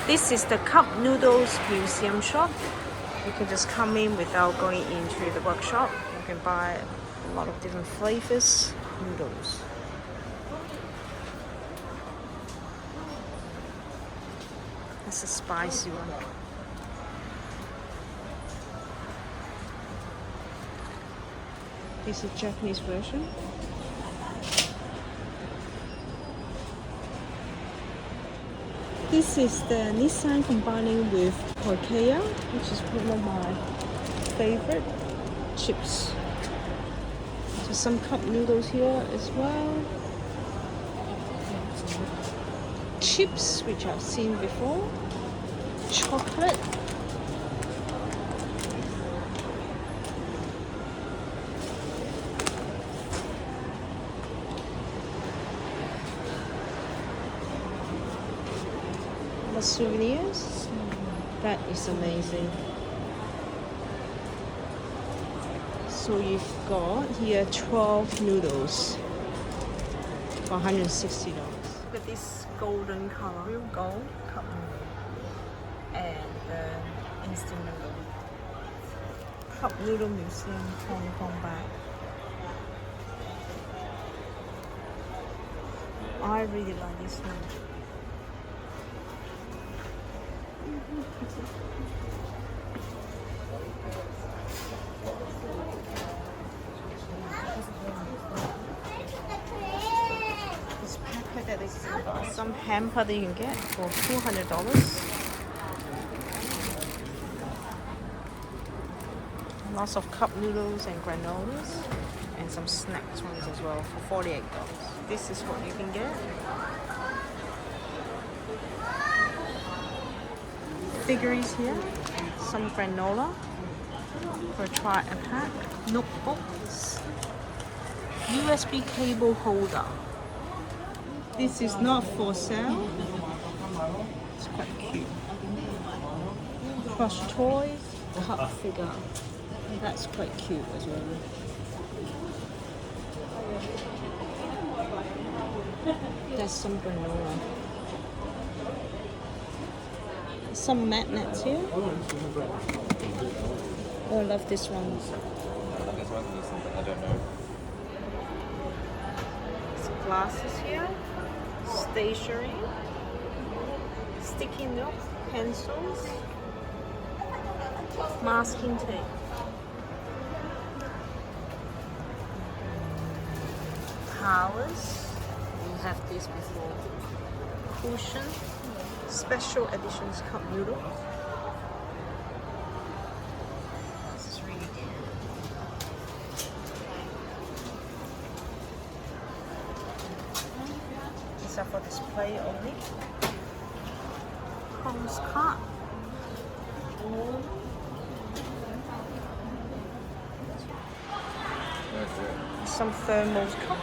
This is the Cup Noodles museum shop. You can just come in without going into the workshop. You can buy a lot of different flavors noodles. That's a spicy one. This is Japanese version. This is the Nissan combining with Tortilla, which is one of my favorite chips. There's some cup noodles here as well. Chips, which I've seen before. Chocolate. The souvenirs. That is amazing. So you've got here 12 noodles for $160. Look at this golden color, real gold cup noodle and the instant noodle. Cup Noodle Museum, Hong Kong bag. I really like this one. This packet that is some hamper that you can get for $200. Lots of cup noodles and granolas and some snacks ones as well for $48. This is what you can get. Figurines here, some granola for try a pack, notebooks, USB cable holder. This is not for sale. It's quite cute. Plush toys, cup figure. That's quite cute as well. There's some granola. Some magnets here. Oh, I love this one. This one is something I don't know. Some glasses here. Stationery. Sticky notes. Pencils. Masking tape. Towels. We have this before. Cushion. Special editions cup noodle. This is really good. These are for display only. Comes card. Some thermal cup.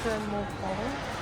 Thermal bowl.